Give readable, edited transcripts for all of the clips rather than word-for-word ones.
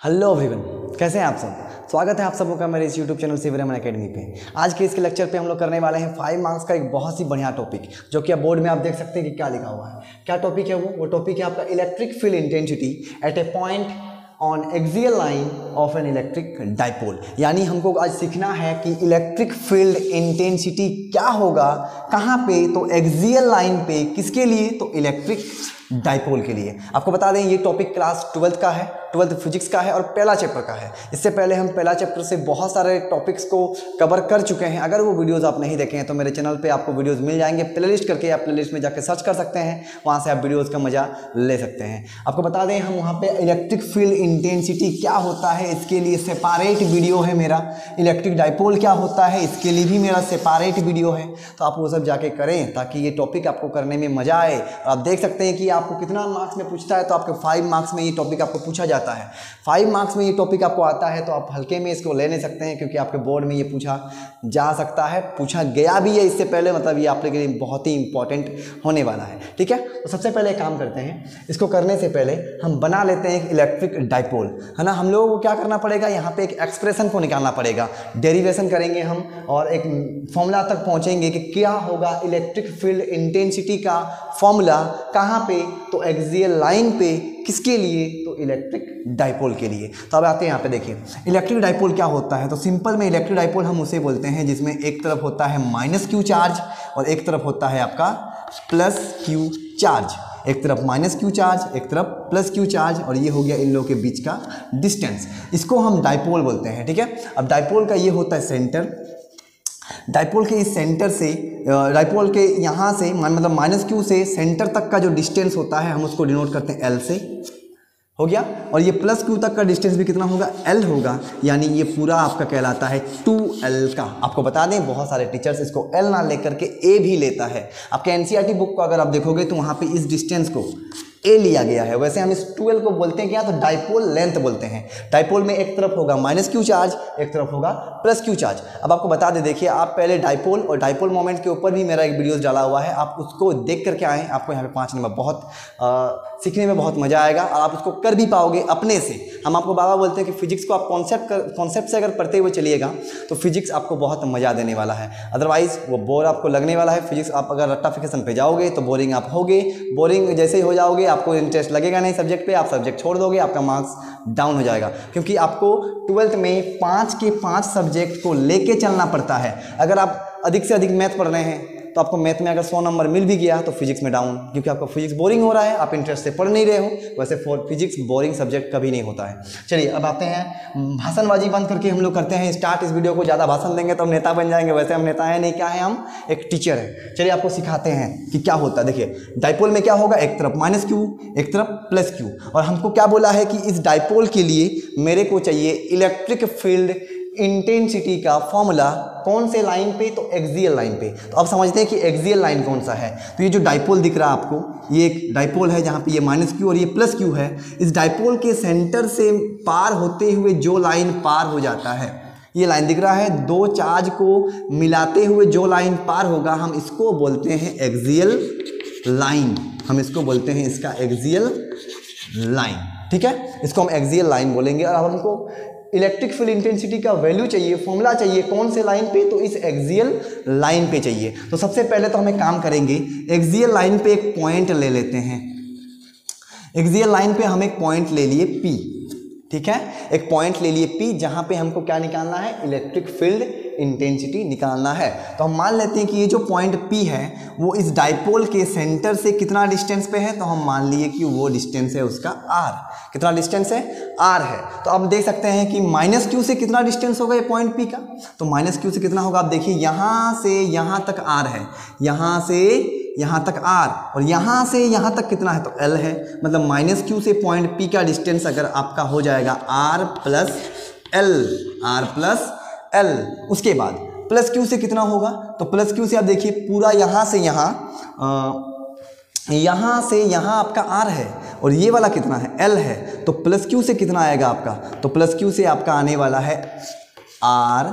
Hello everyone, कैसे हैं आप सब। स्वागत है आप सबों का मेरे इस YouTube channel civil Raman academy पे। आज के इसके लेक्चर पे हम लोग करने वाले हैं 5 मार्क्स का एक बहुत ही बढ़िया टॉपिक, जो कि आप बोर्ड में आप देख सकते हैं कि क्या लिखा हुआ है। क्या टॉपिक है वो टॉपिक है आपका electric field intensity at A point on axial line of an electric dipole. यानी हमको आज सीखना है कि इलेक्ट्रिक फील्ड इंटेंसिटी क्या होगा, कहाँ पे, तो एक्सियल लाइन पे, किसके लिए, तो इलेक्ट्रिक डाइपोल के लिए। आपको बता दें ये टॉपिक क्लास 12th का है, 12th फिजिक्स का है और पहला चैप्टर का है। इससे पहले हम पहला चैप्टर से बहुत सारे टॉपिक्स को कवर कर चुके हैं। अगर वो वीडियोस आप नहीं देखे हैं तो मेरे चैनल पे आपको वीडियोस मिल जाएंगे, प्लेलिस्ट करके आप प्लेलिस्ट में जाकर सर्च कर सकते हैं, वहाँ से आप वीडियोज़ का मजा ले सकते हैं। आपको बता दें हम वहाँ पे इलेक्ट्रिक फील्ड इंटेंसिटी क्या होता है इसके लिए सेपारेट वीडियो है मेरा। इलेक्ट्रिक डाइपोल क्या होता है इसके लिए भी मेरा सेपारेट वीडियो है, तो आप वो सब जाके करें ताकि ये टॉपिक आपको करने में मजा आए। आप देख सकते हैं कि आपको कितना मार्क्स में पूछता है, तो आपके 5 मार्क्स में ये टॉपिक आपको पूछा जाता है। 5 मार्क्स में ये टॉपिक आपको आता है तो आप हल्के में इसको ले नहीं सकते हैं, क्योंकि आपके बोर्ड में ये पूछा जा सकता है, पूछा गया भी है इससे पहले। मतलब ये आपके लिए बहुत ही इंपॉर्टेंट होने वाला है, ठीक है। तो सबसे पहले काम करते हैं, इसको करने से पहले हम बना लेते हैं एक इलेक्ट्रिक डाइपोल, है ना। हम लोगों को क्या करना पड़ेगा, यहाँ पे एक एक्सप्रेशन को निकालना पड़ेगा, डेरिवेशन करेंगे हम और एक फॉर्मूला तक पहुँचेंगे कि क्या होगा इलेक्ट्रिक फील्ड इंटेंसिटी का फॉर्मूला, कहाँ पे, तो एक्सियल लाइन पे, किसके लिए, तो इलेक्ट्रिक डाइपोल के लिए। तो अब आते हैं यहाँ पे, देखिए इलेक्ट्रिक डाइपोल क्या होता है। तो सिंपल में इलेक्ट्रिक डाइपोल हम उसे बोलते हैं जिसमें एक तरफ होता है -q चार्ज और एक तरफ होता है आपका +q चार्ज। एक तरफ -q चार्ज, एक तरफ +q चार्ज, और ये हो गया इन लोगों के बीच का डिस्टेंस। इसको हम डाइपोल बोलते हैं, ठीक है। अब डाइपोल का ये होता है सेंटर। डाइपोल के इस सेंटर से, डाइपोल के यहाँ से मतलब -q से सेंटर तक का जो डिस्टेंस होता है हम उसको डिनोट करते हैं L से, हो गया। और ये +q तक का डिस्टेंस भी कितना होगा, L होगा। यानी ये पूरा आपका कहलाता है 2L का। आपको बता दें बहुत सारे टीचर्स इसको L ना लेकर के A भी लेता है। आपके NCERT बुक को अगर आप देखोगे तो वहाँ पे इस डिस्टेंस को A लिया गया है। वैसे हम इस 2L को बोलते हैं क्या, तो डाइपोल लेंथ बोलते हैं। डाइपोल में एक तरफ होगा -q चार्ज, एक तरफ होगा +q चार्ज। अब आपको बता दें, देखिए आप पहले डाइपोल और डाइपोल मोमेंट के ऊपर भी मेरा एक वीडियो डाला हुआ है, आप उसको देख करके आएँ। आपको यहाँ पे 5 नंबर बहुत सीखने में बहुत मज़ा आएगा और आप उसको कर भी पाओगे अपने से। हम आपको बाबा बोलते हैं कि फिजिक्स को आप कॉन्सेप्ट से अगर पढ़ते हुए चलिएगा तो फिजिक्स आपको बहुत मज़ा देने वाला है, अदरवाइज़ वो बोर आपको लगने वाला है। फिजिक्स आप अगर रट्टाफिकेशन पे जाओगे तो बोरिंग आप होगे, बोरिंग जैसे ही हो जाओगे आपको इंटरेस्ट लगेगा नहीं सब्जेक्ट पे, आप सब्जेक्ट छोड़ दोगे, आपका मार्क्स डाउन हो जाएगा। क्योंकि आपको 12th में 5 के 5 सब्जेक्ट को लेके चलना पड़ता है। अगर आप अधिक से अधिक मैथ पढ़ रहे हैं तो आपको मैथ में अगर 100 नंबर मिल भी गया तो फिजिक्स में डाउन, क्योंकि आपको फिजिक्स बोरिंग हो रहा है, आप इंटरेस्ट से पढ़ नहीं रहे हो। वैसे फिजिक्स बोरिंग सब्जेक्ट कभी नहीं होता है। चलिए अब आते हैं, भाषणबाजी बंद करके हम लोग करते हैं स्टार्ट इस वीडियो को। ज़्यादा भाषण देंगे तो हम नेता बन जाएंगे, वैसे हम नेता हैं नहीं, क्या है, हम एक टीचर है। चलिए आपको सिखाते हैं कि क्या होता है। देखिए डाइपोल में क्या होगा, एक तरफ -q, एक तरफ +q, और हमको क्या बोला है कि इस डाइपोल के लिए मेरे को चाहिए इलेक्ट्रिक फील्ड इंटेंसिटी का फॉर्मूला कौन से लाइन पे, तो एक्सियल लाइन पे। तो अब समझते हैं कि एक्सियल लाइन कौन सा है। तो ये जो डाइपोल दिख रहा है आपको, ये एक डाइपोल है जहाँ पे ये -q और ये +q है। इस डाइपोल के सेंटर से पार होते हुए जो लाइन पार हो जाता है, ये लाइन दिख रहा है, दो चार्ज को मिलाते हुए जो लाइन पार होगा हम इसको बोलते हैं एक्सियल लाइन। हम इसको बोलते हैं इसका एक्सियल लाइन, ठीक है। इसको हम एक्सियल लाइन बोलेंगे। और अब हमको इलेक्ट्रिक फील्ड इंटेंसिटी का वैल्यू चाहिए, फॉर्मूला चाहिए, कौन से लाइन पे, तो इस एक्सियल लाइन पे चाहिए। तो सबसे पहले तो हमें काम करेंगे, एक्सियल लाइन पे एक पॉइंट ले लेते हैं। एक्सियल लाइन पे हम एक पॉइंट ले लिए P, ठीक है। एक पॉइंट ले लिए P जहां पे हमको क्या निकालना है, इलेक्ट्रिक फील्ड इंटेंसिटी निकालना है। तो हम मान लेते हैं कि ये जो पॉइंट P है वो इस डाइपोल के सेंटर से कितना डिस्टेंस पे है, तो हम मान लिए कि वो डिस्टेंस है उसका R। कितना डिस्टेंस है, R है। तो अब देख सकते हैं कि -q से कितना डिस्टेंस होगा ये पॉइंट P का, तो -q से कितना होगा, आप देखिए यहाँ से यहाँ तक R है, यहाँ से यहाँ तक R, और यहाँ से यहाँ तक कितना है, तो L है। मतलब -q से पॉइंट P का डिस्टेंस अगर आपका हो जाएगा R प्लस L। उसके बाद +q से कितना होगा, तो +q से आप देखिए पूरा यहाँ से यहाँ आपका R है, और ये वाला कितना है, L है। तो +q से कितना आएगा आपका, तो +q से आपका आने वाला है R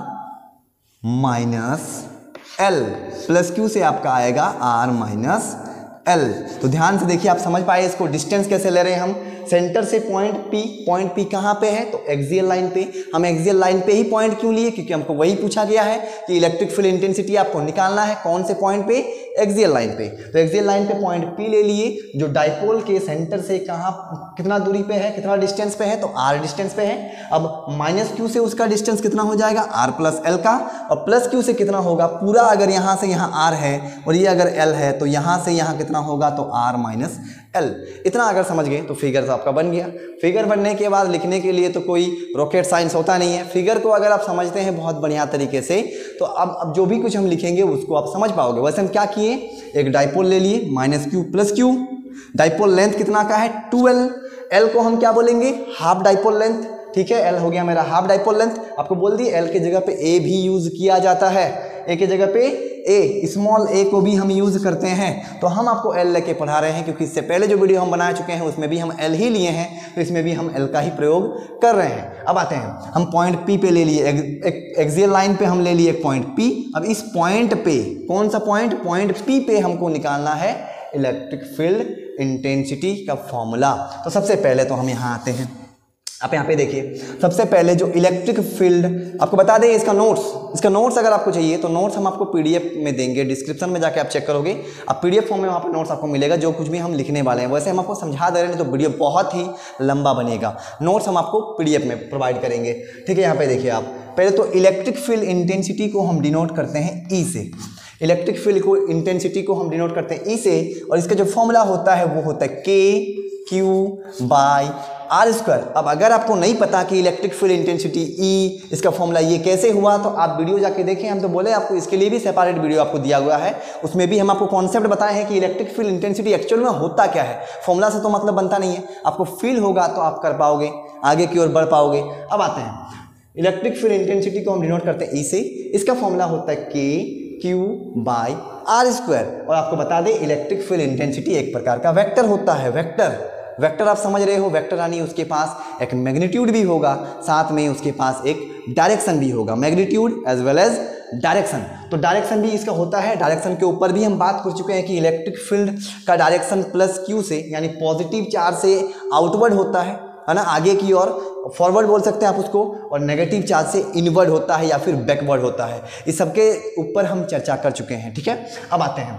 - L। +q से आपका आएगा R - L। तो ध्यान से देखिए, आप समझ पाए इसको। डिस्टेंस कैसे ले रहे हैं हम, सेंटर से पॉइंट P कहाँ पे है, तो एक्सियल लाइन पे। हम एक्सियल लाइन पे ही पॉइंट क्यों लिए, क्योंकि हमको वही पूछा गया है कि इलेक्ट्रिक फील्ड इंटेंसिटी आपको निकालना है कौन से पॉइंट पे, एक्सियल लाइन पे। तो एक्सियल लाइन पे पॉइंट P ले लिए, जो डाइपोल के सेंटर से कहाँ कितना दूरी पे है, कितना डिस्टेंस पे है, तो R डिस्टेंस पे है। अब -q से उसका डिस्टेंस कितना हो जाएगा, R प्लस L का, और +q से कितना होगा, पूरा अगर यहाँ से यहाँ R है और ये अगर L है तो यहाँ से यहाँ कितना होगा, तो R माइनस L। इतना अगर समझ गए तो फिगर तो आपका बन गया। फिगर बनने के बाद लिखने के लिए तो कोई रॉकेट साइंस होता नहीं है। फिगर को अगर आप समझते हैं बहुत बढ़िया तरीके से तो अब जो भी कुछ हम लिखेंगे उसको आप समझ पाओगे। वैसे हम क्या किए, एक डाइपोल ले लिए -q + q, डाइपोल लेंथ कितना का है 2L, L को हम क्या बोलेंगे, हाफ डाइपोल लेंथ, ठीक है। L हो गया मेरा हाफ डाइपोल लेंथ। आपको बोल दिए L की जगह पे A भी यूज किया जाता है, A की जगह पे A, स्मॉल a को भी हम यूज करते हैं। तो हम आपको L लेके पढ़ा रहे हैं क्योंकि इससे पहले जो वीडियो हम बना चुके हैं उसमें भी हम L ही लिए हैं, तो इसमें भी हम L का ही प्रयोग कर रहे हैं। अब आते हैं, हम पॉइंट P पे ले लिए, एक्सियल लाइन पे हम ले लिए एक पॉइंट P। अब इस पॉइंट पे, कौन सा पॉइंट, पॉइंट P पे हमको निकालना है इलेक्ट्रिक फील्ड इंटेंसिटी का फॉर्मूला। तो सबसे पहले तो हम यहाँ आते हैं, आप यहाँ पे देखिए, सबसे पहले जो इलेक्ट्रिक फील्ड, आपको बता दें इसका नोट्स अगर आपको चाहिए तो नोट्स हम आपको पीडीएफ में देंगे, डिस्क्रिप्शन में जाके आप चेक करोगे, आप पीडीएफ फॉर्म में वहाँ पर नोट्स आपको मिलेगा जो कुछ भी हम लिखने वाले हैं। वैसे हम आपको समझा दे रहे हैं तो वीडियो बहुत ही लंबा बनेगा, नोट्स हम आपको पीडीएफ में प्रोवाइड करेंगे, ठीक है। यहाँ पे देखिए आप, पहले तो इलेक्ट्रिक फील्ड इंटेंसिटी को हम डिनोट करते हैं ई से, इलेक्ट्रिक फील्ड को इंटेंसिटी को हम डिनोट करते हैं ई से, और इसका जो फॉर्मूला होता है वो होता है KQ/R²। अब अगर आपको नहीं पता कि इलेक्ट्रिक फील्ड इंटेंसिटी E, इसका फॉर्मूला ये कैसे हुआ, तो आप वीडियो जाके देखें। हम तो बोले आपको इसके लिए भी सेपरेट वीडियो आपको दिया हुआ है, उसमें भी हम आपको कॉन्सेप्ट बताए हैं कि इलेक्ट्रिक फील्ड इंटेंसिटी एक्चुअल में होता क्या है। फॉर्मूला से तो मतलब बनता नहीं है, आपको फील होगा तो आप कर पाओगे, आगे की ओर बढ़ पाओगे। अब आते हैं, इलेक्ट्रिक फील्ड इंटेंसिटी को हम डिनोट करते हैं E से, इसका फॉर्मूला होता है KQ/R²। और आपको बता दें इलेक्ट्रिक फील्ड इंटेंसिटी एक प्रकार का वेक्टर होता है, वेक्टर आप समझ रहे हो, वेक्टर यानी उसके पास एक मैग्नीट्यूड भी होगा, साथ में उसके पास एक डायरेक्शन भी होगा, magnitude as well as direction. तो डायरेक्शन भी इसका होता है, डायरेक्शन के ऊपर भी हम बात कर चुके हैं कि इलेक्ट्रिक फील्ड का डायरेक्शन +q से, यानी पॉजिटिव चार्ज से आउटवर्ड होता है ना, आगे की ओर, फॉरवर्ड बोल सकते हैं आप उसको, और नेगेटिव चार्ज से इनवर्ड होता है या फिर बैकवर्ड होता है। इस सबके ऊपर हम चर्चा कर चुके हैं, ठीक है। अब आते हैं,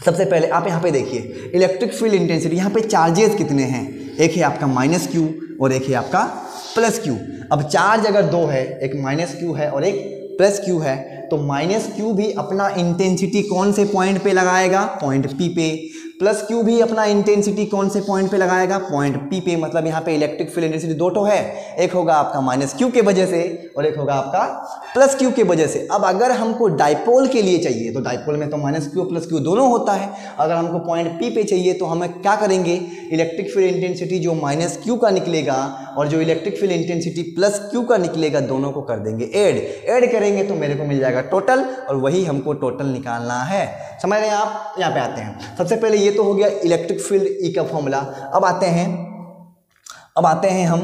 सबसे पहले आप यहाँ पे देखिए इलेक्ट्रिक फील्ड इंटेंसिटी, यहाँ पे चार्जेस कितने हैं, एक है आपका -q और एक है आपका +q। अब चार्ज अगर दो है, एक -q है और एक +q है, तो -q भी अपना इंटेंसिटी कौन से पॉइंट पे लगाएगा, पॉइंट P पे, +q भी अपना इंटेंसिटी कौन से पॉइंट पे लगाएगा, पॉइंट P पे। मतलब यहाँ पे इलेक्ट्रिक फील्ड इंटेंसिटी दो तो है, एक होगा आपका -q के वजह से और एक होगा आपका +q के वजह से। अब अगर हमको डाइपोल के लिए चाहिए तो डाइपोल में तो -q और +q दोनों होता है। अगर हमको पॉइंट P पे चाहिए तो हमें क्या करेंगे, इलेक्ट्रिक फील्ड इंटेंसिटी जो -q का निकलेगा और जो इलेक्ट्रिक फील्ड इंटेंसिटी +q का निकलेगा, दोनों को कर देंगे ऐड करेंगे तो मेरे को मिल जाएगा टोटल, और वही हमको टोटल निकालना है। समझ रहे हैं आप। यहाँ पे आते हैं, सबसे पहले ये तो हो गया इलेक्ट्रिक फील्ड E का फॉर्मूला। अब आते हैं हम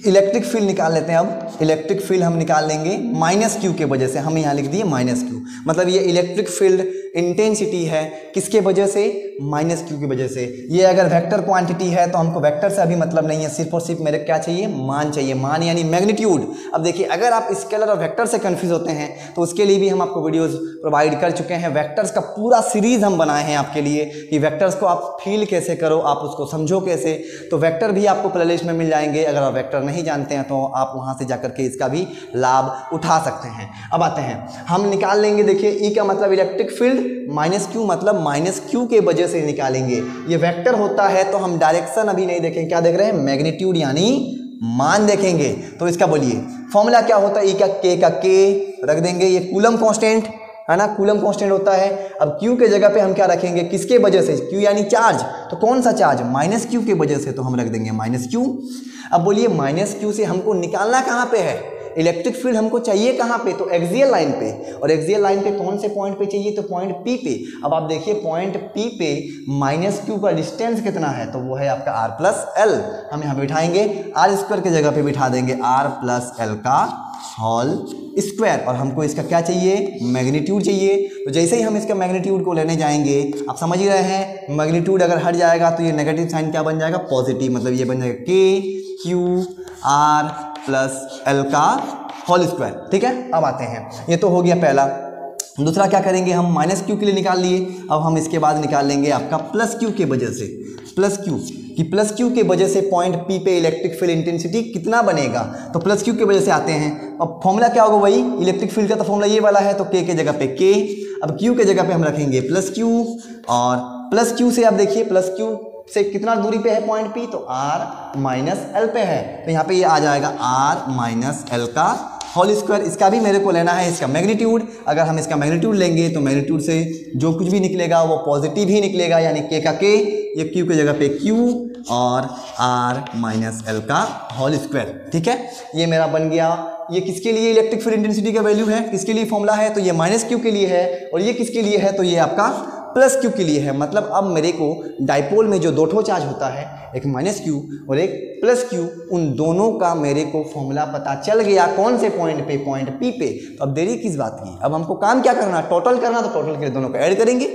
इलेक्ट्रिक फील्ड निकाल लेते हैं। अब इलेक्ट्रिक फील्ड हम निकाल लेंगे -q के वजह से, हम यहाँ लिख दिए -q, मतलब ये इलेक्ट्रिक फील्ड इंटेंसिटी है किसके वजह से, -q की वजह से। ये अगर वेक्टर क्वांटिटी है तो हमको वेक्टर से अभी मतलब नहीं है, सिर्फ और सिर्फ मेरे क्या चाहिए, मान चाहिए, मान यानी मैग्नीट्यूड। अब देखिए अगर आप स्केलर और वेक्टर से कंफ्यूज होते हैं तो उसके लिए भी हम आपको वीडियोस प्रोवाइड कर चुके हैं। वेक्टर्स का पूरा सीरीज हम बनाए हैं आपके लिए कि वेक्टर्स को आप फील कैसे करो, आप उसको समझो कैसे। तो वेक्टर भी आपको प्लेलिस्ट में मिल जाएंगे, अगर आप वेक्टर नहीं जानते हैं तो आप वहाँ से जाकर के इसका भी लाभ उठा सकते हैं। अब आते हैं, हम निकाल लेंगे, देखिए E का मतलब इलेक्ट्रिक फील्ड, -q मतलब -q के वजह से निकालेंगे। ये वेक्टर होता है तो हम डायरेक्शन अभी नहीं देखेंगे, क्या देख रहे हैं, मैग्नीट्यूड यानी मान देखेंगे। तो इसका बोलिए फॉर्मूला क्या होता है, E का K रख देंगे, ये कूलम कांस्टेंट है ना, कूलम कांस्टेंट होता है। अब Q के जगह पे हम क्या रखेंगे, किसके वजह से, Q यानी चार्ज, तो कौन सा चार्ज, -q के वजह से, तो हम रख देंगे -q। अब बोलिए -q से हमको निकालना कहाँ पे है, इलेक्ट्रिक फील्ड हमको चाहिए कहाँ पे, तो एक्सियल लाइन पे, और एक्सियल लाइन पे कौन से पॉइंट पे चाहिए, तो पॉइंट पी पे। अब आप देखिए पॉइंट पी पे माइनस क्यू का डिस्टेंस कितना है, तो वो है आपका आर प्लस एल। हम यहाँ बिठाएंगे आर स्क्वायर की जगह पे बिठा देंगे आर प्लस एल का होल स्क्वायर, और हमको इसका क्या चाहिए, मैग्नीट्यूड चाहिए। तो जैसे ही हम इसका मैग्नीट्यूड को लेने जाएंगे, आप समझ ही रहे हैं मैग्नीट्यूड अगर हट जाएगा तो ये नेगेटिव साइन क्या बन जाएगा, पॉजिटिव, मतलब ये बन जाएगा के क्यू आर प्लस एल का होल स्क्वायर। ठीक है, अब आते हैं, ये तो हो गया पहला। दूसरा क्या करेंगे, हम माइनस क्यू के लिए निकाल लिए, अब हम इसके बाद निकाल लेंगे आपका प्लस क्यू के वजह से, प्लस क्यू कि प्लस क्यू के वजह से पॉइंट पी पे इलेक्ट्रिक फील्ड इंटेंसिटी कितना बनेगा, तो प्लस क्यू के वजह से आते हैं। अब फॉर्मूला क्या होगा, वही इलेक्ट्रिक फील्ड का तो फॉर्मूला ये वाला है, तो के जगह पे के, अब क्यू के जगह पे हम रखेंगे प्लस क्यू, और प्लस क्यू से आप देखिए प्लस क्यू से कितना दूरी पे है पॉइंट पी, तो आर माइनस एल पे है, तो यहाँ पे ये आ जाएगा आर माइनस एल का होल स्क्वायर। इसका भी मेरे को लेना है इसका मैग्नीट्यूड, अगर हम इसका मैग्नीट्यूड लेंगे तो मैग्नीट्यूड से जो कुछ भी निकलेगा वो पॉजिटिव ही निकलेगा, यानी के का के, ये क्यू के जगह पे क्यू और आर माइनस एल का होल स्क्वायर। ठीक है, ये मेरा बन गया। ये किसके लिए इलेक्ट्रिक फील्ड इंटेंसिटी का वैल्यू है, किसके लिए फॉर्मूला है, तो ये माइनस क्यू के लिए है, और ये किसके लिए है, तो ये आपका प्लस क्यू के लिए है। मतलब अब मेरे को डाइपोल में जो दो ठो चार्ज होता है, एक माइनस क्यू और एक प्लस क्यू, उन दोनों का मेरे को फॉर्मूला पता चल गया, कौन से पॉइंट पे, पॉइंट पी पे। तो अब देरी किस बात की, अब हमको काम क्या करना, टोटल करना, तो टोटल के लिए दोनों को ऐड करेंगे,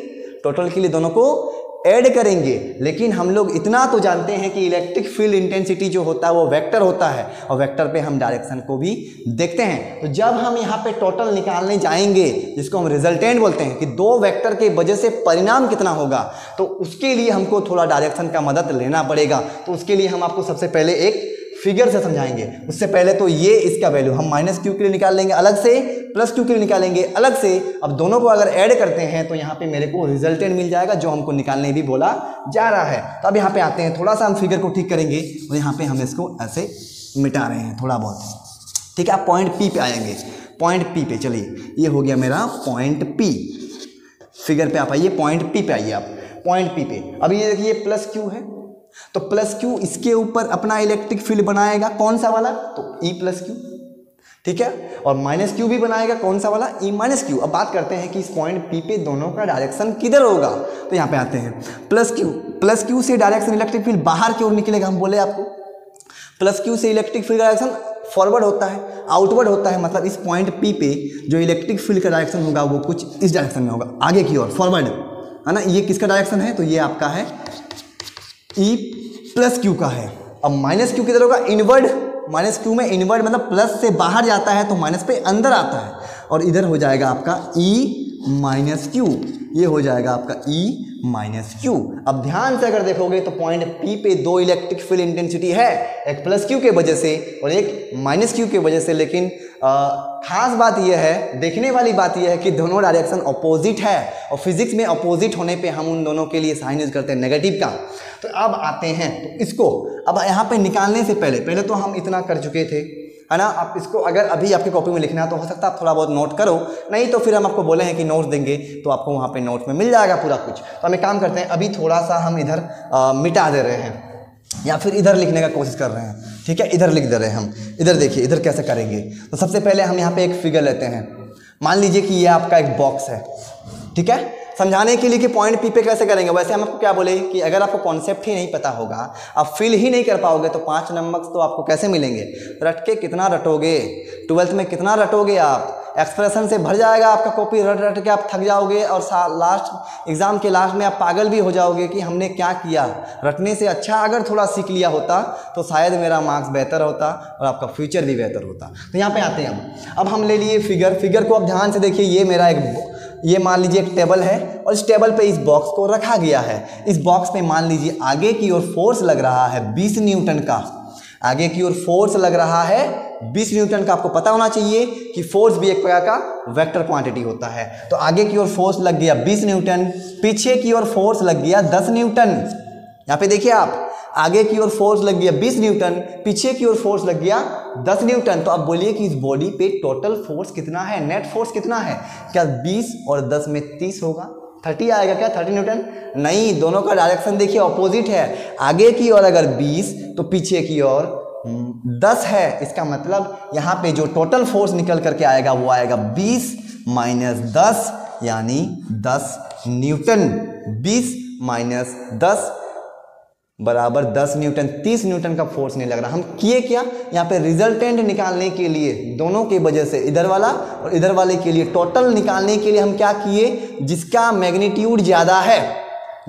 टोटल के लिए दोनों को ऐड करेंगे। लेकिन हम लोग इतना तो जानते हैं कि इलेक्ट्रिक फील्ड इंटेंसिटी जो होता है वो वेक्टर होता है, और वेक्टर पे हम डायरेक्शन को भी देखते हैं। तो जब हम यहाँ पे टोटल निकालने जाएंगे, जिसको हम रिजल्टेंट बोलते हैं, कि दो वेक्टर के वजह से परिणाम कितना होगा, तो उसके लिए हमको थोड़ा डायरेक्शन का मदद लेना पड़ेगा। तो उसके लिए हम आपको सबसे पहले एक फिगर से समझाएंगे। उससे पहले तो ये इसका वैल्यू हम माइनस क्यू के लिए निकाल लेंगे अलग से, प्लस क्यू के लिए निकालेंगे अलग से। अब दोनों को अगर ऐड करते हैं तो यहाँ पे मेरे को रिजल्टेंट मिल जाएगा, जो हमको निकालने भी बोला जा रहा है। तो अब यहाँ पे आते हैं, थोड़ा सा हम फिगर को ठीक करेंगे, और यहाँ पे हम इसको ऐसे मिटा रहे हैं थोड़ा बहुत। ठीक है, आप पॉइंट पी पे आएंगे, पॉइंट पी पे, चलिए ये हो गया मेरा पॉइंट पी। फिगर पे आप आइए, पॉइंट पी पे आइए आप, पॉइंट पी पे। अब ये देखिए प्लस क्यू है, तो प्लस क्यू इसके ऊपर अपना इलेक्ट्रिक फील्ड बनाएगा, कौन सा वाला, तो ई प्लस क्यू। ठीक है, और माइनस क्यू भी बनाएगा, कौन सा वाला, ई माइनस क्यू। अब बात करते हैं कि इस पॉइंट पी पे दोनों का डायरेक्शन किधर होगा, तो यहाँ पे आते हैं प्लस क्यू से डायरेक्शन इलेक्ट्रिक फील्ड बाहर की ओर निकलेगा। हम बोले आपको प्लस क्यू से इलेक्ट्रिक फील्ड का डायरेक्शन फॉरवर्ड होता है, आउटवर्ड होता है, मतलब इस पॉइंट पी पे जो इलेक्ट्रिक फील्ड का डायरेक्शन होगा वो कुछ इस डायरेक्शन में होगा, आगे की ओर, फॉरवर्ड है ना। ये किसका डायरेक्शन है, तो ये आपका है ई प्लस क्यू का है। अब माइनस क्यू किधर होगा, इनवर्ड, माइनस क्यू में इनवर्ड मतलब प्लस से बाहर जाता है तो माइनस पे अंदर आता है, और इधर हो जाएगा आपका ई माइनस क्यू, ये हो जाएगा आपका ई माइनस क्यू। अब ध्यान से अगर देखोगे तो पॉइंट पी पे दो इलेक्ट्रिक फील्ड इंटेंसिटी है, एक प्लस क्यू के वजह से और एक माइनस क्यू के वजह से। लेकिन खास बात यह है, देखने वाली बात यह है कि दोनों डायरेक्शन अपोजिट है, और फिजिक्स में अपोजिट होने पे हम उन दोनों के लिए साइन यूज करते हैं नेगेटिव का। तो अब आते हैं तो इसको, अब यहाँ पे निकालने से पहले तो हम इतना कर चुके थे, है ना। आप इसको अगर अभी आपकी कॉपी में लिखना है तो हो सकता है आप थोड़ा बहुत नोट करो, नहीं तो फिर हम आपको बोले हैं कि नोट्स देंगे तो आपको वहाँ पे नोट्स में मिल जाएगा पूरा कुछ। तो हम एक काम करते हैं, अभी थोड़ा सा हम इधर मिटा दे रहे हैं, या फिर इधर लिखने का कोशिश कर रहे हैं। ठीक है, इधर लिख दे रहे हैं हम, इधर देखिए इधर कैसे करेंगे। तो सबसे पहले हम यहाँ पे एक फिगर लेते हैं, मान लीजिए कि ये आपका एक बॉक्स है। ठीक है, समझाने के लिए कि पॉइंट पी पे कैसे करेंगे, वैसे हम आपको क्या बोले कि अगर आपको कॉन्सेप्ट ही नहीं पता होगा, आप फील ही नहीं कर पाओगे, तो 5 नंबर तो आपको कैसे मिलेंगे, रट के कितना रटोगे, 12th में कितना रटोगे आप, एक्सप्रेशन से भर जाएगा आपका कॉपी, रट रट के आप थक जाओगे, और लास्ट एग्जाम के लास्ट में आप पागल भी हो जाओगे कि हमने क्या किया। रटने से अच्छा अगर थोड़ा सीख लिया होता तो शायद मेरा मार्क्स बेहतर होता और आपका फ्यूचर भी बेहतर होता। तो यहाँ पे आते हैं अब हम ले लिए फिगर को अब ध्यान से देखिए। ये मेरा ये मान लीजिए एक टेबल है, और इस टेबल पे इस बॉक्स को रखा गया है। इस बॉक्स पे मान लीजिए आगे की ओर फोर्स लग रहा है 20 न्यूटन का, आगे की ओर फोर्स लग रहा है 20 न्यूटन का। आपको पता होना चाहिए कि फोर्स भी एक प्रकार का वेक्टर क्वांटिटी होता है। तो आगे की ओर फोर्स लग गया 20 न्यूटन, पीछे की ओर फोर्स लग गया 10 न्यूटन। यहाँ पे देखिए आप, आगे की ओर फोर्स लग गया 20 न्यूटन, पीछे की ओर फोर्स लग गया 10 न्यूटन। तो अब बोलिए कि इस बॉडी पे टोटल फोर्स कितना है, नेट फोर्स कितना है, क्या 20 और 10 में 30 होगा, 30 आएगा क्या, 30 न्यूटन? नहीं, दोनों का डायरेक्शन देखिए अपोजिट है। आगे की ओर अगर 20 तो पीछे की ओर 10 है, इसका मतलब यहाँ पे जो टोटल फोर्स निकल करके आएगा वो आएगा 20 माइनस 10 यानी 10 न्यूटन। 20 माइनस 10 बराबर 10 न्यूटन। 30 न्यूटन का फोर्स नहीं लग रहा। हम किए क्या, यहाँ पे रिजल्टेंट निकालने के लिए दोनों के वजह से, इधर वाला और इधर वाले के लिए टोटल निकालने के लिए हम क्या किए, जिसका मैग्नीट्यूड ज़्यादा है,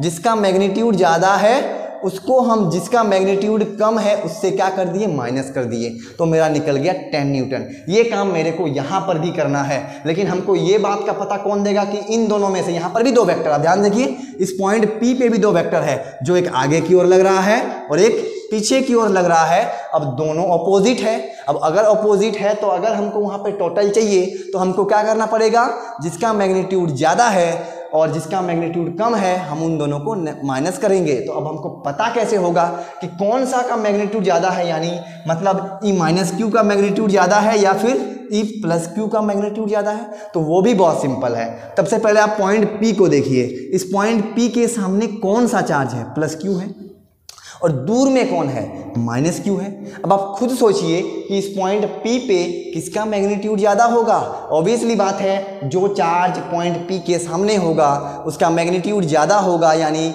जिसका मैग्नीट्यूड ज़्यादा है उसको हम, जिसका मैग्नीट्यूड कम है उससे क्या कर दिए, माइनस कर दिए, तो मेरा निकल गया 10 न्यूटन। ये काम मेरे को यहाँ पर भी करना है, लेकिन हमको ये बात का पता कौन देगा कि इन दोनों में से, यहाँ पर भी दो वेक्टर, आप ध्यान देखिए इस पॉइंट P पे भी दो वेक्टर है, जो एक आगे की ओर लग रहा है और एक पीछे की ओर लग रहा है। अब दोनों अपोजिट है। अब अगर अपोजिट है तो अगर हमको वहाँ पे टोटल चाहिए तो हमको क्या करना पड़ेगा, जिसका मैग्नीट्यूड ज़्यादा है और जिसका मैग्नीट्यूड कम है हम उन दोनों को माइनस करेंगे। तो अब हमको पता कैसे होगा कि कौन सा का मैग्नीट्यूड ज़्यादा है, यानी मतलब E माइनस क्यू का मैग्नीट्यूड ज़्यादा है या फिर E प्लस क्यू का मैग्नीट्यूड ज़्यादा है। तो वो भी बहुत सिंपल है। सबसे पहले आप पॉइंट P को देखिए, इस पॉइंट P के सामने कौन सा चार्ज है, प्लस क्यू है, और दूर में कौन है, माइनस क्यू है। अब आप खुद सोचिए कि इस पॉइंट P पे किसका मैग्नीट्यूड ज़्यादा होगा। ऑब्वियसली बात है, जो चार्ज पॉइंट P के सामने होगा उसका मैग्नीट्यूड ज़्यादा होगा, यानी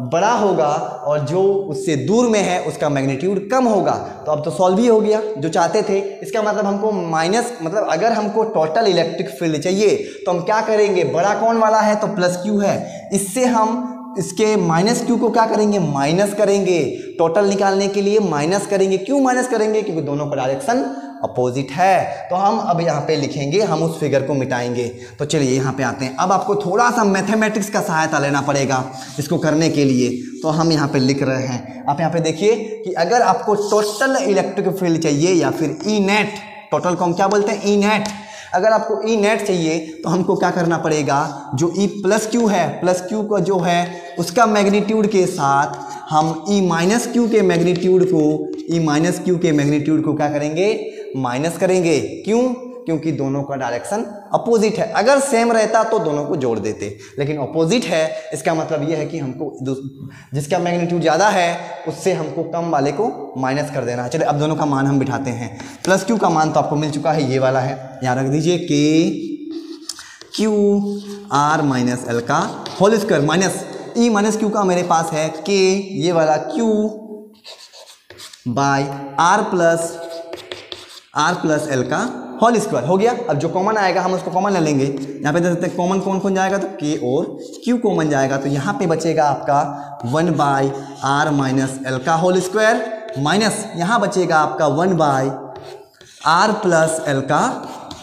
बड़ा होगा, और जो उससे दूर में है उसका मैग्नीट्यूड कम होगा। तो अब तो सॉल्व ही हो गया जो चाहते थे। इसका मतलब हमको माइनस, मतलब अगर हमको टोटल इलेक्ट्रिक फील्ड चाहिए तो हम क्या करेंगे, बड़ा कौन वाला है तो प्लस क्यू है, इससे हम इसके माइनस क्यू को क्या करेंगे, माइनस करेंगे। टोटल निकालने के लिए माइनस करेंगे। क्यों माइनस करेंगे, क्योंकि दोनों का डायरेक्शन अपोजिट है। तो हम अब यहाँ पे लिखेंगे, हम उस फिगर को मिटाएंगे। तो चलिए यहाँ पे आते हैं। अब आपको थोड़ा सा मैथमेटिक्स का सहायता लेना पड़ेगा इसको करने के लिए। तो हम यहाँ पे लिख रहे हैं, आप यहाँ पे देखिए कि अगर आपको टोटल इलेक्ट्रिक फील्ड चाहिए या फिर ई नेट, टोटल को हम क्या बोलते हैं, ई नेट। अगर आपको ई नेट चाहिए तो हमको क्या करना पड़ेगा, जो ई प्लस क्यू है, प्लस क्यू का जो है उसका मैग्नीट्यूड के साथ हम ई माइनस क्यू के मैग्नीट्यूड को, ई माइनस क्यू के मैग्नीट्यूड को क्या करेंगे, माइनस करेंगे। क्यों, क्योंकि दोनों का डायरेक्शन अपोजिट है। अगर सेम रहता तो दोनों को जोड़ देते, लेकिन अपोजिट है। इसका मतलब यह है कि हमको जिसका मैग्नीट्यूड ज़्यादा है उससे हमको कम वाले को माइनस कर देना है। चलिए अब दोनों का मान हम बिठाते हैं। प्लस क्यू का मान तो आपको मिल चुका है, ये वाला है, यहाँ रख दीजिए के क्यू आर माइनस एल का whole square, minus E minus Q का मेरे पास है के, ये वाला Q by R plus L का होल स्क्वायर हो गया। अब जो कॉमन आएगा हम उसको कॉमन ले लेंगे। यहाँ पे देख सकते हैं कॉमन कौन कौन जाएगा, तो के और क्यू कॉमन जाएगा, तो यहाँ पे बचेगा आपका 1 बाय आर माइनस एल का होल स्क्वायर, माइनस यहाँ बचेगा आपका 1 बाय आर प्लस एल का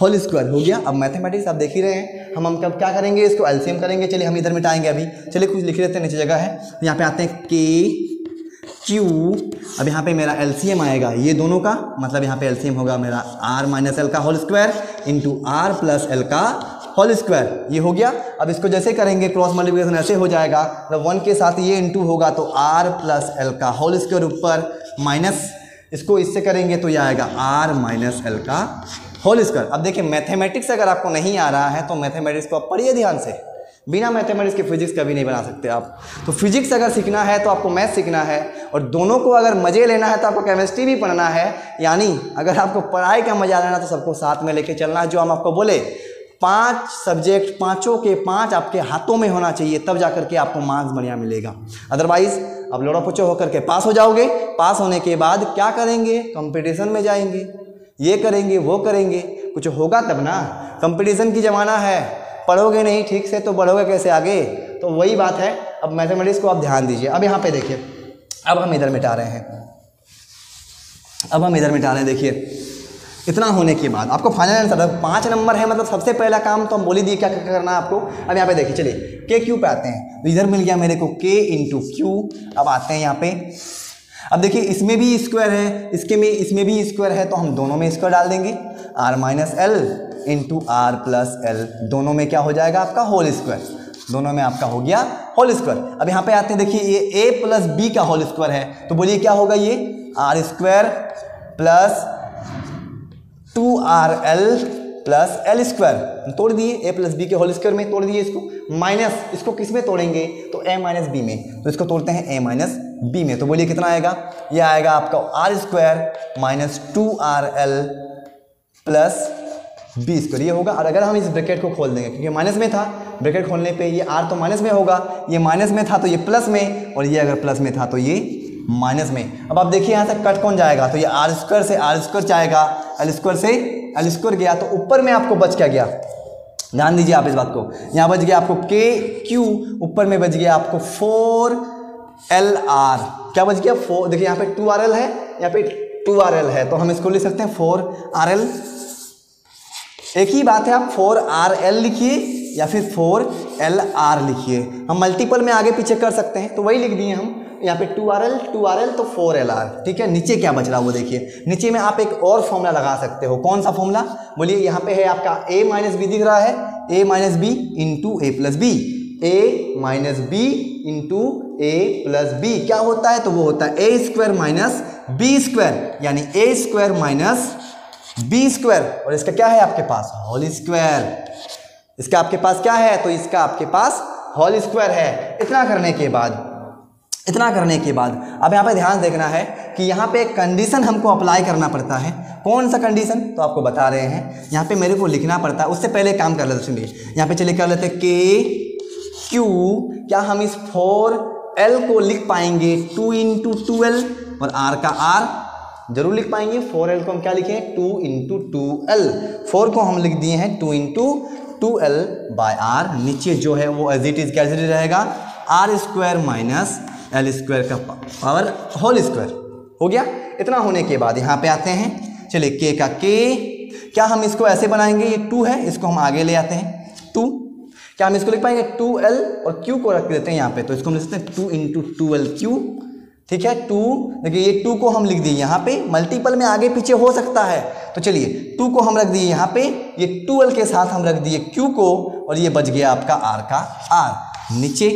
होल स्क्वायर हो गया। अब मैथमेटिक्स आप देख ही रहे हैं, हम कब क्या करेंगे, इसको एलसीएम करेंगे। चलिए हम इधर मिटाएंगे अभी। चलिए कुछ लिख लेते हैं, नीचे जगह है। यहाँ पे आते हैं के क्यू, अब यहाँ पे मेरा एलसीएम आएगा ये दोनों का, मतलब यहाँ पे एलसीएम होगा मेरा आर माइनस एल का whole square into R plus L का होल स्क्वायर, ये हो गया। अब इसको जैसे करेंगे क्रॉस मल्टीप्लिकेशन ऐसे हो जाएगा, मतलब 1 के साथ ये इंटू होगा तो आर प्लस एल का होल स्क्वायर ऊपर माइनस, इसको इससे करेंगे तो ये आएगा आर माइनस एल का होल स्क्वायर। अब देखिए मैथमेटिक्स अगर आपको नहीं आ रहा है तो मैथमेटिक्स को आप पढ़िए ध्यान से, बिना मैथमेटिक्स के फिजिक्स कभी नहीं बना सकते आप। तो फिजिक्स अगर सीखना है तो आपको मैथ सीखना है, और दोनों को अगर मज़े लेना है तो आपको केमिस्ट्री भी पढ़ना है। यानी अगर आपको पढ़ाई का मजा लेना तो सबको साथ में लेके चलना है। जो हम आपको बोले 5 सब्जेक्ट, 5 के 5 आपके हाथों में होना चाहिए, तब जा करके आपको मार्क्स बढ़िया मिलेगा। अदरवाइज अब लोड़ा पोचो होकर के पास हो जाओगे। पास होने के बाद क्या करेंगे, कंपटीशन में जाएंगे, ये करेंगे वो करेंगे, कुछ होगा तब ना। कंपटीशन की ज़माना है, पढ़ोगे नहीं ठीक से तो बढ़ोगे कैसे आगे। तो वही बात है। अब मैथमेटिक्स को आप ध्यान दीजिए। अब यहाँ पे देखिए, अब हम इधर मिटा रहे हैं, देखिए इतना होने के बाद आपको फाइनल आंसर 5 नंबर है, मतलब सबसे पहला काम तो हम बोल ही दिए क्या करना है आपको। अब यहाँ पे देखिए, चलिए के क्यू पे आते हैं। तो इधर मिल गया मेरे को के इंटू क्यू। अब आते हैं यहाँ पे, अब देखिए इसमें भी स्क्वायर है, इसमें भी स्क्वायर है, तो हम दोनों में स्क्वायर डाल देंगे। R minus L into R plus L, दोनों में क्या हो जाएगा आपका होल स्क्वायर, दोनों में आपका हो गया होल स्क्वायर। अब यहाँ पे आते हैं, देखिए ये ए प्लस बी का होल स्क्वायर है, तो बोलिए क्या होगा, ये R square plus 2RL plus L square तोड़ दिए, ए प्लस बी के होल स्क्वायर में तोड़ दिए इसको, माइनस इसको किस में तोड़ेंगे तो ए माइनस बी में, तो इसको तोड़ते हैं ए माइनस बी में। तो बोलिए कितना आएगा, ये आएगा आपका R square minus 2RL plus B square, ये होगा। और अगर हम इस ब्रैकेट को खोल देंगे, क्योंकि माइनस में था, ब्रैकेट खोलने पे ये आर तो माइनस में होगा, ये माइनस में था तो ये प्लस में, और ये अगर प्लस में था तो ये माइनस में। अब आप देखिए यहाँ से कट कौन जाएगा, तो ये आर स्क्वायर से आर स्क्वायर जाएगा, एल स्क्वायर से एल स्क्वायर गया, तो ऊपर में आपको बच क्या गया, ध्यान दीजिए आप इस बात को, यहाँ बच गया आपको के क्यू, ऊपर में बच गया आपको 4LR, क्या बच गया 4, देखिए यहाँ पे 2RL है, यहाँ पे 2RL है, तो हम इसको लिख सकते हैं 4RL। एक ही बात है, आप 4RL लिखिए या फिर 4LR लिखिए, हम मल्टीपल में आगे पीछे कर सकते हैं, तो वही लिख दिए हम यहाँ पे 2RL तो 4LR, ठीक है। नीचे क्या बच रहा है वो देखिए, नीचे में आप एक और फॉर्मूला लगा सकते हो, कौन सा फॉर्मूला बोलिए, यहाँ पे है आपका a माइनस बी दिख रहा है, a minus B into A plus B, a minus B into A plus B क्या होता है, तो वो होता है a square minus B square, यानी a square minus B square, और इसका क्या है आपके पास होल स्क्वायर, इसका आपके पास क्या है, तो इसका आपके पास होल स्क्वायर है। इतना करने के बाद अब यहाँ पे ध्यान देखना है कि यहाँ पे एक कंडीशन हमको अप्लाई करना पड़ता है, कौन सा कंडीशन, तो आपको बता रहे हैं, यहाँ पे मेरे को लिखना पड़ता है, उससे पहले काम कर लेते, सुनिए यहाँ पे चलिए कर लेते के क्यू, क्या हम इस 4L को लिख पाएंगे 2 इंटू 2L, और R का R जरूर लिख पाएंगे, 4L को हम क्या लिखें 2 इंटू 2L, 4 को हम लिख दिए हैं 2 इंटू 2L बाय R, नीचे जो है वो एज इट इज कैसे रहेगा, R square minus L square का पावर होल स्क्वायर, हो गया। इतना होने के बाद यहाँ पे आते हैं, चलिए के का के, क्या हम इसको ऐसे बनाएंगे, ये 2 है, इसको हम आगे ले आते हैं 2, क्या हम इसको लिख पाएंगे 2L और Q को रख देते हैं यहाँ पे, तो इसको हम लिख सकते हैं 2 इंटू 2L Q, ठीक है। 2 देखिए ये 2 को हम लिख दिए यहाँ पे, मल्टीपल में आगे पीछे हो सकता है, तो चलिए 2 को हम रख दिए यहाँ पे, ये 2L के साथ हम रख दिए Q को, और ये बच गया आपका R का R, नीचे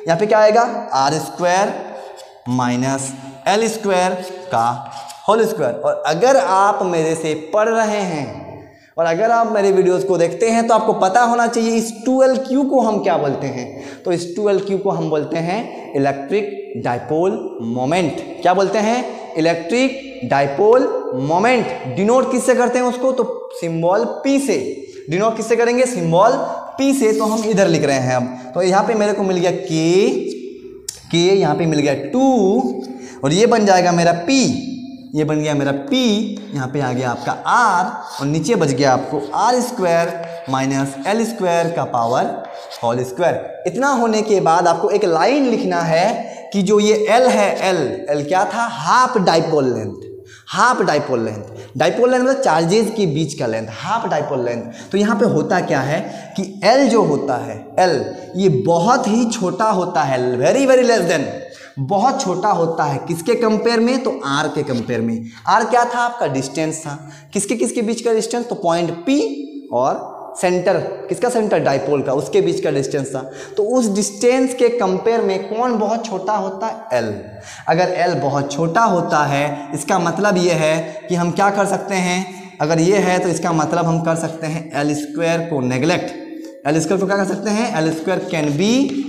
यहाँ पे क्या आएगा R square minus L square का होल स्क्वायर। और अगर आप मेरे से पढ़ रहे हैं और अगर आप मेरे वीडियोस को देखते हैं तो आपको पता होना चाहिए इस 2LQ को हम क्या बोलते हैं, तो इस 2LQ को हम बोलते हैं इलेक्ट्रिक डाइपोल मोमेंट, क्या बोलते हैं इलेक्ट्रिक डाइपोल मोमेंट। डिनोट किससे करते हैं उसको, तो सिंबल P से, डिनोट किससे करेंगे सिंबल P से, तो हम इधर लिख रहे हैं अब, तो यहाँ पे मेरे को मिल गया के, यहाँ पे मिल गया 2, और ये बन जाएगा मेरा P, ये बन गया मेरा P, यहाँ पे आ गया आपका R, और नीचे बच गया आपको R square minus L square का पावर होल स्क्वायर। इतना होने के बाद आपको एक लाइन लिखना है कि जो ये L है, L क्या था, half dipole length, half dipole length, dipole length मतलब चार्जेस के बीच का लेंथ, हाफ डाइपोल लेंथ। तो यहाँ पे होता क्या है कि L जो होता है, L ये बहुत ही छोटा होता है, वेरी वेरी लेस देन, बहुत छोटा होता है, किसके कंपेयर में, तो R के कंपेयर में। R क्या था आपका डिस्टेंस था, किसके बीच का डिस्टेंस, तो पॉइंट P और सेंटर, किसका सेंटर, डाइपोल का, उसके बीच का डिस्टेंस था। तो उस डिस्टेंस के कंपेयर में कौन बहुत छोटा होता है, L। अगर L बहुत छोटा होता है इसका मतलब ये है कि हम क्या कर सकते हैं, अगर ये है तो इसका मतलब हम कर सकते हैं L स्क्वायर को नेगलेक्ट, L स्क्वायर को क्या कर सकते हैं, L square can be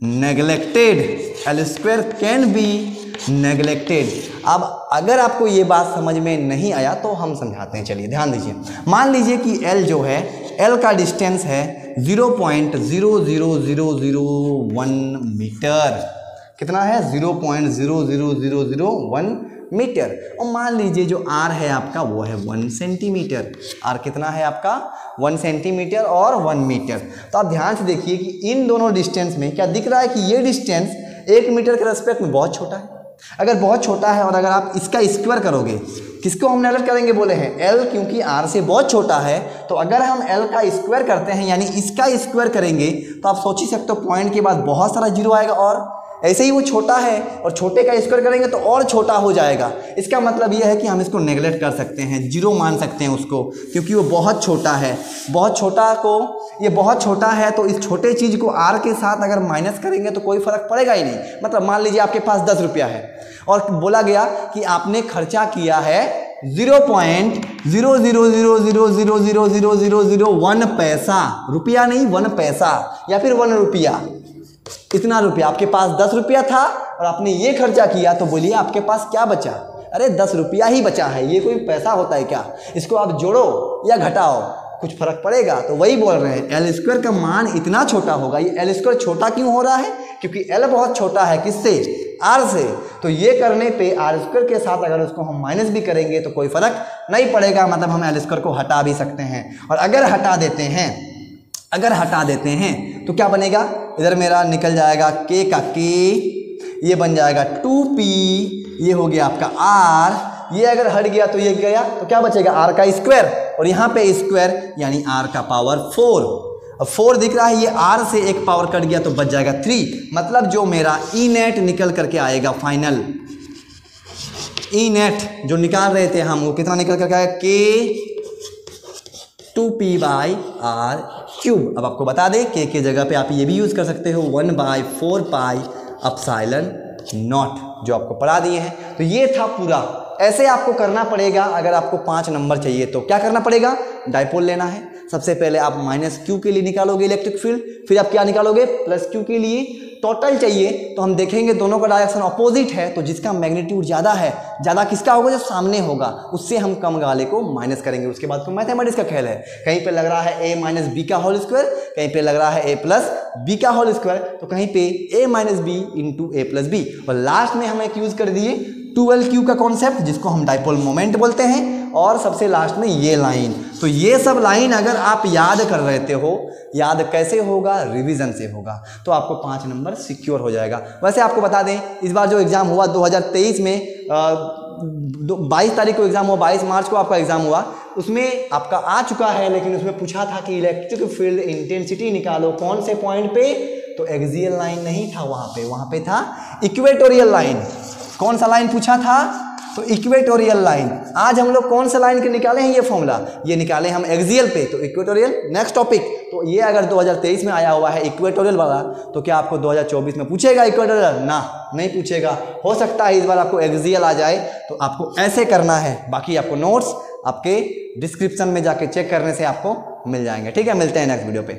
neglected, L square can be neglected. अब अगर आपको ये बात समझ में नहीं आया तो हम समझाते हैं, चलिए ध्यान दीजिए। मान लीजिए कि L जो है, L का डिस्टेंस है 0.00001 मीटर, कितना है 0.00001 मीटर, और मान लीजिए जो R है आपका वो है 1 सेंटीमीटर, R कितना है आपका 1 सेंटीमीटर और 1 मीटर। तो आप ध्यान से देखिए कि इन दोनों डिस्टेंस में क्या दिख रहा है कि ये डिस्टेंस 1 मीटर के रेस्पेक्ट में बहुत छोटा है। अगर बहुत छोटा है और अगर आप इसका स्क्वायर करोगे, किसको हम नेगलेक्ट करेंगे बोले हैं, L, क्योंकि R से बहुत छोटा है, तो अगर हम L का स्क्वायर करते हैं यानी इसका स्क्वायर करेंगे तो आप सोच ही सकते हो पॉइंट के बाद बहुत सारा जीरो आएगा, और ऐसे ही वो छोटा है और छोटे का स्क्वायर करेंगे तो और छोटा हो जाएगा। इसका मतलब ये है कि हम इसको नेगलेक्ट कर सकते हैं, जीरो मान सकते हैं उसको, क्योंकि वो बहुत छोटा है। बहुत छोटा को, ये बहुत छोटा है तो इस छोटे चीज़ को R के साथ अगर माइनस करेंगे तो कोई फर्क पड़ेगा ही नहीं। मतलब मान लीजिए आपके पास 10 रुपया है और बोला गया कि आपने खर्चा किया है 0.001 0.000000001 पैसा, रुपया नहीं 1 पैसा या फिर 1 रुपया, इतना रुपया। आपके पास 10 रुपया था और आपने ये खर्चा किया, तो बोलिए आपके पास क्या बचा? अरे 10 रुपया ही बचा है, ये कोई पैसा होता है क्या? इसको आप जोड़ो या घटाओ, कुछ फर्क पड़ेगा? तो वही बोल रहे हैं एल स्क्वायर का मान इतना छोटा होगा। ये एल स्क्वायर छोटा क्यों हो रहा है? क्योंकि एल बहुत छोटा है, किससे? आर से। तो ये करने पे आर स्क्वायर के साथ अगर उसको हम माइनस भी करेंगे तो कोई फर्क नहीं पड़ेगा, मतलब हम एल स्क्वायर को हटा भी सकते हैं। और अगर हटा देते हैं तो क्या बनेगा? इधर मेरा निकल जाएगा के का के, ये बन जाएगा 2p, ये हो गया आपका r, ये अगर हट गया तो ये गया, तो क्या बचेगा? r का स्क्वायर, और यहाँ पे स्क्वायर यानी r का पावर 4। अब 4 दिख रहा है, ये r से एक पावर कट गया तो बच जाएगा 3। मतलब जो मेरा ई नेट निकल करके आएगा, फाइनल ई नेट जो निकाल रहे थे हम, वो कितना निकल करके आएगा? के 2p/r क्यूब। अब आपको बता दें के जगह पे आप ये भी यूज़ कर सकते हो 1/4πε0, जो आपको पढ़ा दिए हैं। तो ये था पूरा। ऐसे आपको करना पड़ेगा। अगर आपको 5 नंबर चाहिए तो क्या करना पड़ेगा? डायपोल लेना है। सबसे पहले आप -q के लिए निकालोगे इलेक्ट्रिक फील्ड, फिर आप क्या निकालोगे? +q के लिए। टोटल चाहिए तो हम देखेंगे दोनों का डायरेक्शन अपोजिट है, तो जिसका मैग्नीट्यूड ज़्यादा है, ज़्यादा किसका होगा? जो सामने होगा, उससे हम कम वाले को माइनस करेंगे। उसके बाद तो मैथमेटिक्स का खेल है। कहीं पे लग रहा है a - b का होल स्क्वायर, कहीं पे लग रहा है a + b का होल स्क्वायर, तो कहीं पे a - b × a + b। और लास्ट में हम एक यूज़ कर दिए 12q का कॉन्सेप्ट, जिसको हम डायपोल मोमेंट बोलते हैं। और सबसे लास्ट में ये लाइन। तो ये सब लाइन अगर आप याद कर रहते हो, याद कैसे होगा? रिवीजन से होगा। तो आपको 5 नंबर सिक्योर हो जाएगा। वैसे आपको बता दें, इस बार जो एग्ज़ाम हुआ 2023 में 22 तारीख को एग्ज़ाम हुआ, 22 मार्च को आपका एग्ज़ाम हुआ, उसमें आपका आ चुका है। लेकिन उसमें पूछा था कि इलेक्ट्रिक फील्ड इंटेंसिटी निकालो, कौन से पॉइंट पे? तो एक्सियल लाइन नहीं था वहाँ पे था इक्वेटोरियल लाइन। कौन सा लाइन पूछा था? तो इक्वेटोरियल लाइन। आज हम लोग कौन सा लाइन के निकाले हैं? ये फॉर्मूला ये निकाले हम एक्सियल पे, तो इक्वेटोरियल नेक्स्ट टॉपिक। तो ये अगर 2023 में आया हुआ है इक्वेटोरियल वाला, तो क्या आपको 2024 में पूछेगा इक्वेटोरियल? ना, नहीं पूछेगा। हो सकता है इस बार आपको एक्सियल आ जाए, तो आपको ऐसे करना है। बाकी आपको नोट्स आपके डिस्क्रिप्शन में जाके चेक करने से आपको मिल जाएंगे। ठीक है, मिलते हैं नेक्स्ट वीडियो पे।